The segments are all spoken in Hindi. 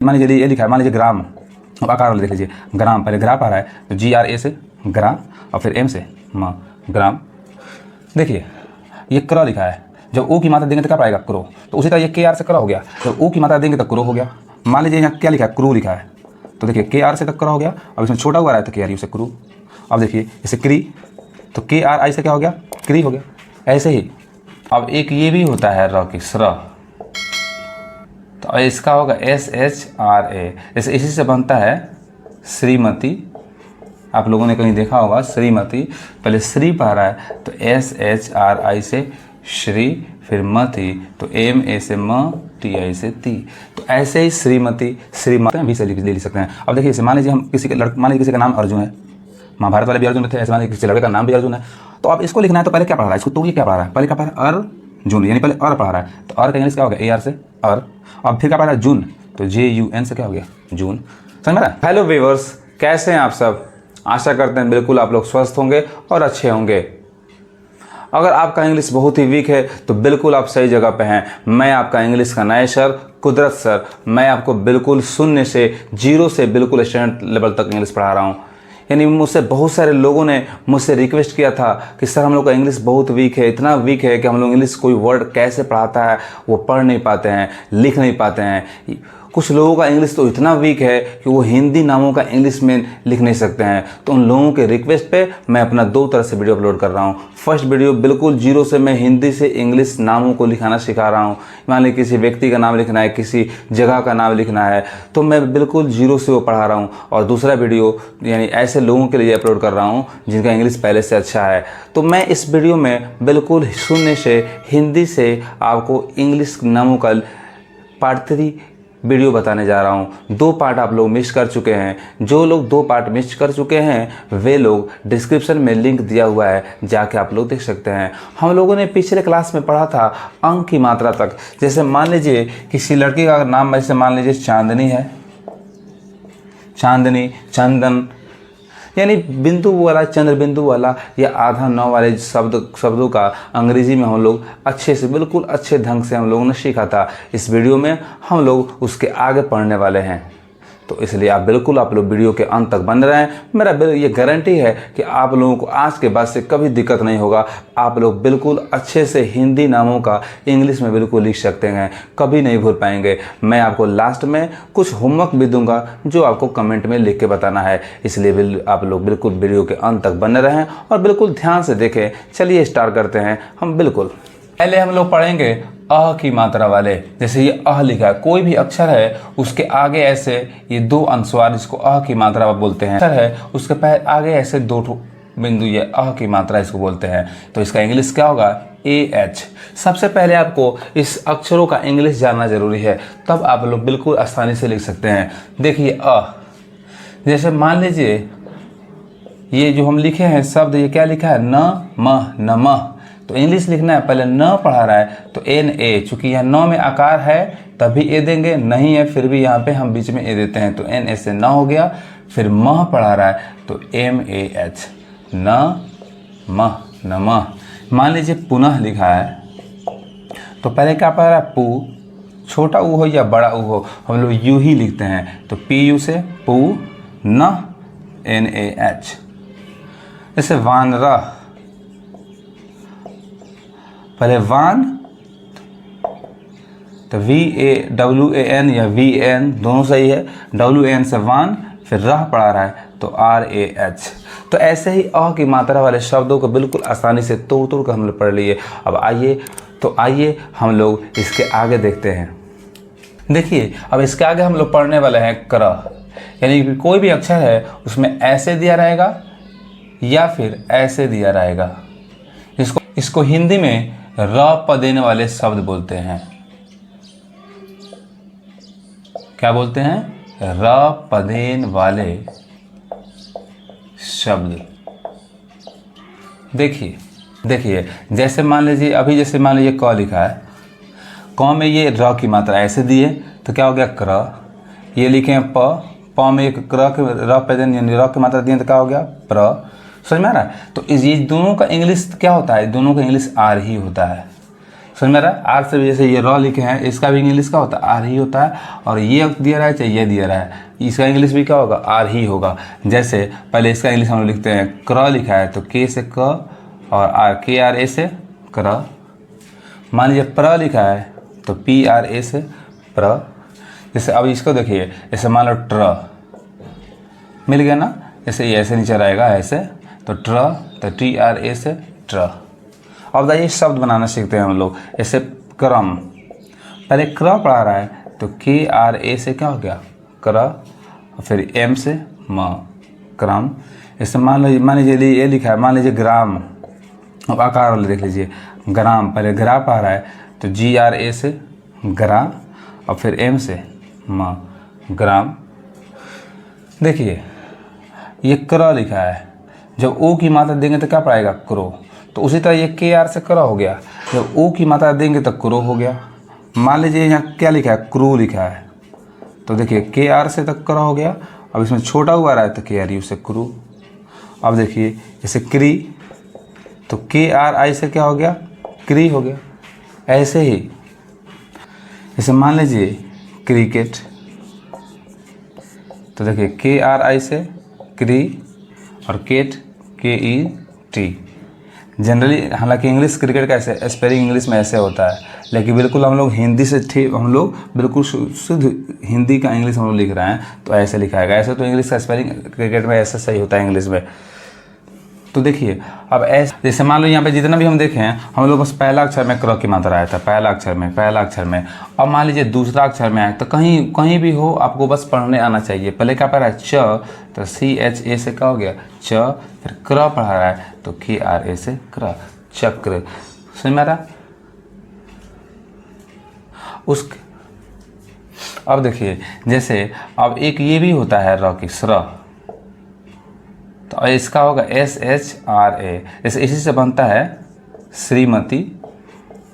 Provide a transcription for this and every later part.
मान लीजिए ये लिखा है, मान लीजिए ग्राम, अब आकार वाला देख लीजिए, ग्राम, पहले ग्राम आ रहा है तो GRA से ग्राम और फिर M से म, ग्राम। देखिए ये क्र लिखा है, जब ओ की मात्रा देंगे तो क्या पाएगा, क्रो। तो उसी तरह ये KR से क्र हो गया, जब ओ की मात्रा देंगे तो क्रो हो गया। मान लीजिए यहाँ क्या लिखा है, क्रू लिखा है, तो देखिए KR से तक क्र हो गया, अब इसमें छोटा हुआ रहा है तो KRU से क्रू। अब देखिए इसे क्री, तो KRI से क्या हो गया, क्री हो गया। ऐसे ही अब एक ये भी होता है र की स्र, तो इसका होगा SHRA। जैसे इसी से बनता है श्रीमती, आप लोगों ने कहीं देखा होगा श्रीमती, पहले श्री पढ़ रहा है तो SHRI से श्री, फिर मती तो MA से म, TI से ती। तो ऐसे ही श्रीमती, श्रीमती भी से ले सकते हैं। अब देखिए इसे मान लीजिए हम किसी के मान लीजिए किसी का नाम अर्जुन है, महाभारत वाले भी अर्जुन थे, ऐसे मान लीजिए किसी लड़के का नाम भी अर्जुन है, तो अब इसको लिखना है तो पहले क्या पढ़ रहा है, इसको तो ये क्या पढ़ रहा है, पहले क्या पढ़ रहा है, अर्जुन, यानी पहले अर पढ़ रहा है, तो अर का इंग्लिश क्या हो गया, AR से अर। अब फिर क्या पढ़ रहा है, जून, तो JUN से क्या हो गया, जून। समझ में आ रहा है। हेलो व्यूअर्स, कैसे हैं आप सब, आशा करते हैं बिल्कुल आप लोग स्वस्थ होंगे और अच्छे होंगे। अगर आपका इंग्लिश बहुत ही वीक है तो बिल्कुल आप सही जगह पे हैं। मैं आपका इंग्लिश का नए सर कुदरत सर, मैं आपको बिल्कुल शून्य से, जीरो से बिल्कुल स्टैंडर्ड लेवल तक इंग्लिश पढ़ा रहा हूँ। यानी मुझसे बहुत सारे लोगों ने मुझसे रिक्वेस्ट किया था कि सर हम लोग का इंग्लिश बहुत वीक है, इतना वीक है कि हम लोग इंग्लिश कोई वर्ड कैसे पढ़ाता है वो पढ़ नहीं पाते हैं, लिख नहीं पाते हैं। कुछ लोगों का इंग्लिश तो इतना वीक है कि वो हिंदी नामों का इंग्लिश में लिख नहीं सकते हैं। तो उन लोगों के रिक्वेस्ट पे मैं अपना 2 तरह से वीडियो अपलोड कर रहा हूँ। फर्स्ट वीडियो बिल्कुल जीरो से मैं हिंदी से इंग्लिश नामों को लिखाना सिखा रहा हूँ। मान लीजिए किसी व्यक्ति का नाम लिखना है, किसी जगह का नाम लिखना है, तो मैं बिल्कुल जीरो से वो पढ़ा रहा हूँ। और दूसरा वीडियो यानी ऐसे लोगों के लिए अपलोड कर रहा हूँ जिनका इंग्लिश पहले से अच्छा है। तो मैं इस वीडियो में बिल्कुल शून्य से हिंदी से आपको इंग्लिश नामों का पार्ट 3 वीडियो बताने जा रहा हूँ। 2 पार्ट आप लोग मिस कर चुके हैं। जो लोग 2 पार्ट मिस कर चुके हैं वे लोग डिस्क्रिप्शन में लिंक दिया हुआ है, जाके आप लोग देख सकते हैं। हम लोगों ने पिछले क्लास में पढ़ा था अंक की मात्रा तक। जैसे मान लीजिए किसी लड़की का नाम जैसे मान लीजिए चांदनी है, चांदनी, चंदन, यानी बिंदु वाला, चंद्र बिंदु वाला या आधा नौ वाले शब्दों का अंग्रेजी में हम लोग अच्छे से, बिल्कुल अच्छे ढंग से हम लोगों ने सीखा था। इस वीडियो में हम लोग उसके आगे पढ़ने वाले हैं, तो इसलिए आप लोग वीडियो के अंत तक बने रहें। मेरा ये गारंटी है कि आप लोगों को आज के बाद से कभी दिक्कत नहीं होगा। आप लोग बिल्कुल अच्छे से हिंदी नामों का इंग्लिश में बिल्कुल लिख सकते हैं, कभी नहीं भूल पाएंगे। मैं आपको लास्ट में कुछ होमवर्क भी दूंगा जो आपको कमेंट में लिख के बताना है, इसलिए आप लोग बिल्कुल वीडियो के अंत तक बने रहें और बिल्कुल ध्यान से देखें। चलिए स्टार्ट करते हैं हम। बिल्कुल पहले हम लोग पढ़ेंगे अ की मात्रा वाले। जैसे ये अ लिखा है, कोई भी अक्षर है उसके आगे ऐसे ये 2 अनुस्वार, इसको अ की मात्रा बोलते हैं। अक्षर है उसके आगे ऐसे 2 बिंदु, ये अ की मात्रा इसको बोलते हैं। तो इसका इंग्लिश क्या होगा, AH। सबसे पहले आपको इस अक्षरों का इंग्लिश जानना जरूरी है, तब आप लोग बिल्कुल आसानी से लिख सकते हैं। देखिए अ, जैसे मान लीजिए ये जो हम लिखे हैं शब्द, ये क्या लिखा है, न म, नमः। तो इंग्लिश लिखना है, पहले न पढ़ा रहा है तो NA, चूंकि यहाँ 9 में आकार है तभी ए देंगे, नहीं है फिर भी यहाँ पे हम बीच में ए देते हैं, तो NA से न हो गया। फिर मह पढ़ा रहा है तो MAH, न मह, नमः। मान लीजिए पुनः लिखा है तो पहले क्या पढ़ रहा है, पू, छोटा ऊ हो या बड़ा ऊ हो हम लोग यू ही लिखते हैं, तो PU से पू, न NAH। जैसे वानरह, पहले वान तो WAN या VN दोनों सही है, WN से वान, फिर रह पढ़ा रहा है तो RAH। तो ऐसे ही अ की मात्रा वाले शब्दों को बिल्कुल आसानी से तोड़ कर हम लोग पढ़ लिए। अब आइए हम लोग इसके आगे देखते हैं। देखिए अब इसके आगे हम लोग पढ़ने वाले हैं क्र, यानी कि कोई भी अक्षर है उसमें ऐसे दिया रहेगा या फिर ऐसे दिया रहेगा। इसको हिंदी में र प देने वाले शब्द बोलते हैं। क्या बोलते हैं, र प देने वाले शब्द। देखिए जैसे मान लीजिए क लिखा है, क में ये र की मात्रा ऐसे दिए तो क्या हो गया क्र। ये लिखे हैं प में एक क्र के र प देने यानी र की मात्रा दिए तो क्या हो गया प्र। समझ में आ रहा है। तो ये दोनों का इंग्लिश क्या होता है, दोनों का इंग्लिश आर ही होता है। समझ में आ रहा है। आर से जैसे ये रॉ लिखे हैं, इसका भी इंग्लिश क्या होता है, आर ही होता है। और ये दिया रहा है चाहे ये दिया रहा है, इसका इंग्लिश भी क्या होगा, आर ही होगा। जैसे पहले इसका इंग्लिश हम लोग लिखते हैं, क्र लिखा है तो के से क और आर, के आर ए से क्र। मान लीजिए प्र लिखा है तो पी आर ए से प्र। जैसे अब इसको देखिए, जैसे मान लो ट्र मिल गया ना, जैसे ये ऐसे नीचे रहेगा ऐसे, तो ट्र, तो टी आर ए से ट्र। अब बताइए शब्द बनाना सीखते हैं हम लोग। ऐसे क्रम, पहले क्र पढ़ा रहा है तो के आर ए से क्या हो गया, क्र, और फिर एम से म, क्रम। जैसे मान लीजिए ये लिखा है, मान लीजिए ग्राम। अब आकार वाले देख लीजिए, ग्राम, पहले ग्रा पढ़ा रहा है तो जी आर ए से ग्रा, और फिर एम से म, ग्राम। देखिए ये क्र लिखा है, जब ओ की मात्रा देंगे तो क्या पड़ेगा, क्रो। तो उसी तरह ये के आर से क्रो हो गया, जब ओ की मात्रा देंगे तो क्रो हो गया। मान लीजिए यहाँ क्या लिखा है, क्रू लिखा है, तो देखिए के आर से तक क्रो हो गया। अब इसमें छोटा हुआ रहा है तो के आर यू से क्रू। अब देखिए जैसे क्री, तो के आर आई से क्या हो गया, क्री हो गया। ऐसे ही जैसे मान लीजिए क्रिकेट, तो देखिए के आर आई से क्री और केट, के ई टी। जनरली हालांकि इंग्लिश क्रिकेट का ऐसे स्पेलिंग इंग्लिश में ऐसे होता है, लेकिन बिल्कुल हम लोग हिंदी से हम लोग बिल्कुल शुद्ध हिंदी का इंग्लिश हम लोग लिख रहे हैं तो ऐसे लिखाएगा। ऐसे तो इंग्लिश का स्पेलिंग क्रिकेट में ऐसे सही होता है इंग्लिश में। तो देखिए अब ऐसे, जैसे मान लो यहाँ पे जितना भी हम देखें, हम लोग बस पहला अक्षर में क्र की मात्रा आया था, पहला अक्षर में। अब मान लीजिए दूसरा अक्षर में आए तो कहीं भी हो आपको बस पढ़ने आना चाहिए। पहले क्या पढ़ा है, च, तो सी एच ए से क्या हो गया, च। फिर क्र पढ़ा रहा है तो के आर ए से क्र, चक्र। समझ में आ रहा। अब देखिए जैसे अब एक ये भी होता है र की स्र, तो इसका होगा एस एच आर ए। जैसे इसी से बनता है श्रीमती,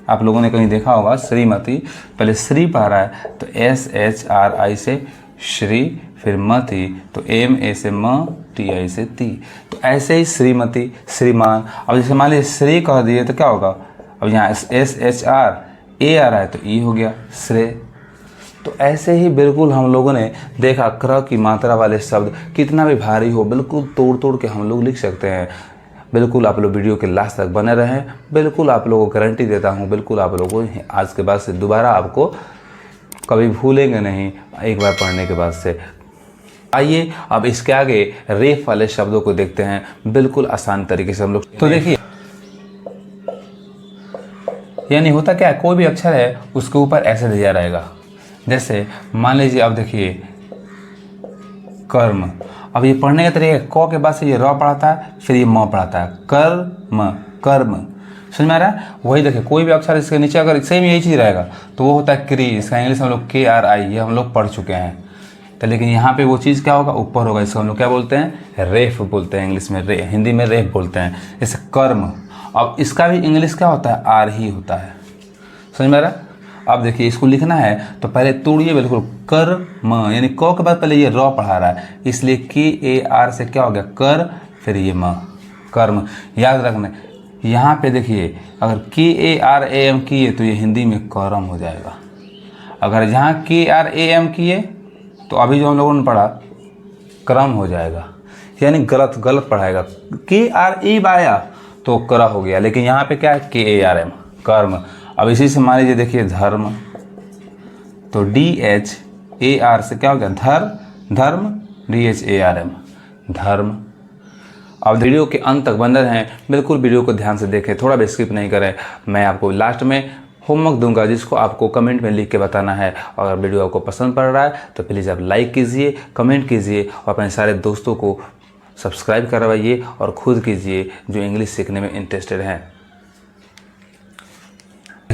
आप लोगों ने कहीं देखा होगा श्रीमती, पहले श्री पढ़ रहा है तो एस एच आर आई से श्री, फिर मती तो एम ए से म, टी आई से ती। तो ऐसे ही श्रीमती, श्रीमान। अब जैसे मान लीजिए श्री कह दिए तो क्या होगा, अब यहाँ एस एच आर ए आ रहा है तो ई हो गया श्रेय। तो ऐसे ही बिल्कुल हम लोगों ने देखा क्र की मात्रा वाले शब्द कितना भी भारी हो बिल्कुल तोड़ तोड़ के हम लोग लिख सकते हैं। बिल्कुल आप लोग वीडियो के लास्ट तक बने रहें, बिल्कुल आप लोगों को गारंटी देता हूँ, बिल्कुल आप लोगों को आज के बाद से दोबारा आपको कभी भूलेंगे नहीं एक बार पढ़ने के बाद से। आइए अब इसके आगे रेफ वाले शब्दों को देखते हैं, बिल्कुल आसान तरीके से हम लोग। तो देखिए यानी होता क्या है, कोई भी अक्षर है उसके ऊपर ऐसे दिया रहेगा। जैसे मान लीजिए अब देखिए कर्म, अब ये पढ़ने का तरीका, क के बाद से ये र पढ़ाता है, फिर ये म पढ़ाता है, कर्म, कर्म। समझ में आ रहा है। वही देखिए कोई भी अक्षर इसके नीचे अगर सेम यही चीज़ रहेगा तो वो होता है क्री। इसका इंग्लिश हम लोग के आर आई, ये हम लोग पढ़ चुके हैं। तो लेकिन यहाँ पे वो चीज़ क्या होगा, ऊपर होगा। इसको हम लोग क्या बोलते हैं, रेफ बोलते हैं इंग्लिश में, हिंदी में रेफ बोलते हैं। जैसे कर्म, अब इसका भी इंग्लिश क्या होता है, आर ही होता है। समझ में आ रहा है। अब देखिए इसको लिखना है तो पहले तोड़िए बिल्कुल, कर्म, यानी क के बाद पहले ये र पढ़ा रहा है इसलिए के ए आर से क्या हो गया, कर, फिर ये म, कर्म। याद रखना यहाँ पे देखिए अगर के ए आर ए एम किए तो ये हिंदी में करम हो जाएगा। अगर जहाँ के आर ए एम किए तो अभी जो हम लोगों ने पढ़ा क्रम हो जाएगा, यानी गलत पढ़ाएगा। के आर ए आया तो कर हो गया, लेकिन यहाँ पे क्या है, के ए आर एम, कर्म। अब इसी से मान लीजिए देखिए धर्म, तो डी एच ए आर से क्या हो गया, धर्म, D H A R M, धर्म। अब वीडियो के अंत तक बने रहें, बिल्कुल वीडियो को ध्यान से देखें, थोड़ा भी स्किप नहीं करें। मैं आपको लास्ट में होमवर्क दूंगा जिसको आपको कमेंट में लिख के बताना है। और अगर वीडियो आपको पसंद पड़ रहा है तो प्लीज़ आप लाइक कीजिए, कमेंट कीजिए और अपने सारे दोस्तों को सब्सक्राइब करवाइए और खुद कीजिए जो इंग्लिश सीखने में इंटरेस्टेड हैं।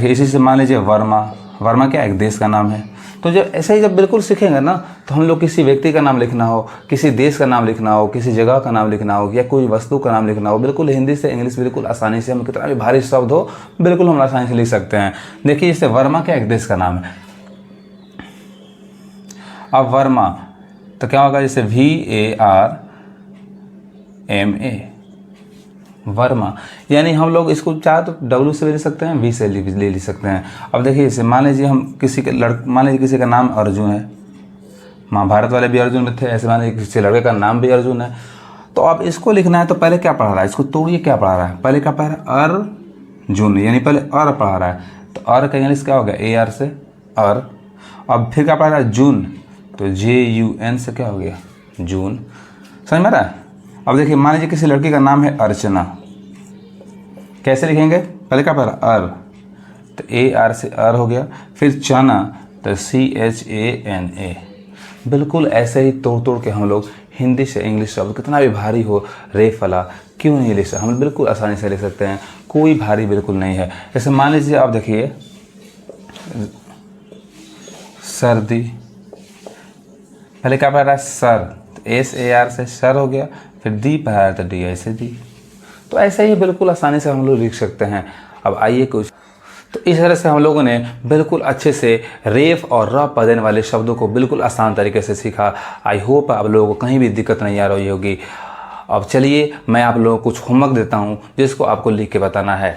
इसी से मान लीजिए वर्मा क्या एक देश का नाम है। तो जब ऐसे ही जब बिल्कुल सीखेंगे ना तो हम लोग किसी व्यक्ति का नाम लिखना हो, किसी देश का नाम लिखना हो, किसी जगह का नाम लिखना हो या कोई वस्तु का नाम लिखना हो, बिल्कुल हिंदी से इंग्लिश बिल्कुल आसानी से, हम कितना भी भारी शब्द हो बिल्कुल हम आसानी से लिख सकते हैं। देखिए इससे वर्मा क्या एक देश का नाम है। अब वर्मा तो क्या होगा, जैसे VARMA, वर्मा, यानी हम लोग इसको चाहे तो W से ले सकते हैं, V से ले सकते हैं। अब देखिए इसे मान लीजिए हम मान लीजिए किसी का नाम अर्जुन है, महाभारत वाले भी अर्जुन में थे, ऐसे मान लीजिए किसी लड़के का नाम भी अर्जुन है। तो अब इसको लिखना है तो पहले क्या पढ़ा रहा है, इसको तोड़िए, क्या पढ़ा रहा है, पहले क्या पढ़ा रहा है, अर्जुन, यानी पहले अर पढ़ा रहा है, तो अर का इंग्लिश क्या हो गया, AR से अर। अब फिर क्या पढ़ा रहा है, जून, तो JUN से क्या हो गया, जून। समझ में आ रहा है। अब देखिए मान लीजिए किसी लड़की का नाम है अर्चना, कैसे लिखेंगे, पहले क्या पढ़ा अर, तो AR से अर हो गया, फिर चना, तो CHANA। बिल्कुल ऐसे ही तोड़ तोड़ के हम लोग हिंदी से इंग्लिश शब्द कितना भी भारी हो, रेफ वाला क्यों नहीं लिख सकते, हम बिल्कुल आसानी से लिख सकते हैं, कोई भारी बिल्कुल नहीं है। जैसे मान लीजिए आप देखिए सर्दी, पहले क्या पढ़ा रहा है, सर, तो SAR से सर हो गया, फिर दी पढ़ा रहा है तो DI से दी। तो ऐसे ही बिल्कुल आसानी से हम लोग लिख सकते हैं। अब आइए कुछ, तो इस तरह से हम लोगों ने बिल्कुल अच्छे से रेफ और र पदेन वाले शब्दों को बिल्कुल आसान तरीके से सीखा। आई होप आप लोगों को कहीं भी दिक्कत नहीं आ रही होगी। अब चलिए मैं आप लोगों को कुछ होमवर्क देता हूं जिसको आपको लिख के बताना है।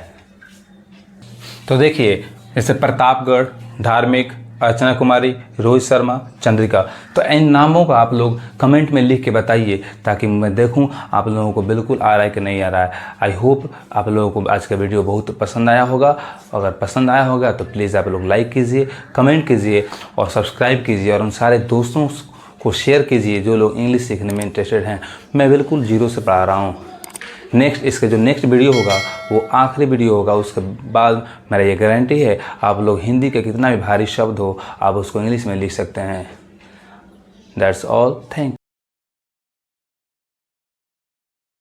तो देखिए जैसे प्रतापगढ़, धार्मिक, अर्चना कुमारी, रोहित शर्मा, चंद्रिका, तो इन नामों का आप लोग कमेंट में लिख के बताइए ताकि मैं देखूं आप लोगों को बिल्कुल आ रहा है कि नहीं आ रहा है। आई होप आप लोगों को आज का वीडियो बहुत पसंद आया होगा। अगर पसंद आया होगा तो प्लीज़ आप लोग लाइक कीजिए, कमेंट कीजिए और सब्सक्राइब कीजिए और उन सारे दोस्तों को शेयर कीजिए जो लोग इंग्लिश सीखने में इंटरेस्टेड हैं। मैं बिल्कुल जीरो से पढ़ा रहा हूँ। इसका जो नेक्स्ट वीडियो होगा वो आखिरी वीडियो होगा, उसके बाद मेरा ये गारंटी है आप लोग हिंदी के कितना भी भारी शब्द हो आप उसको इंग्लिश में लिख सकते हैं। That's all, thank you.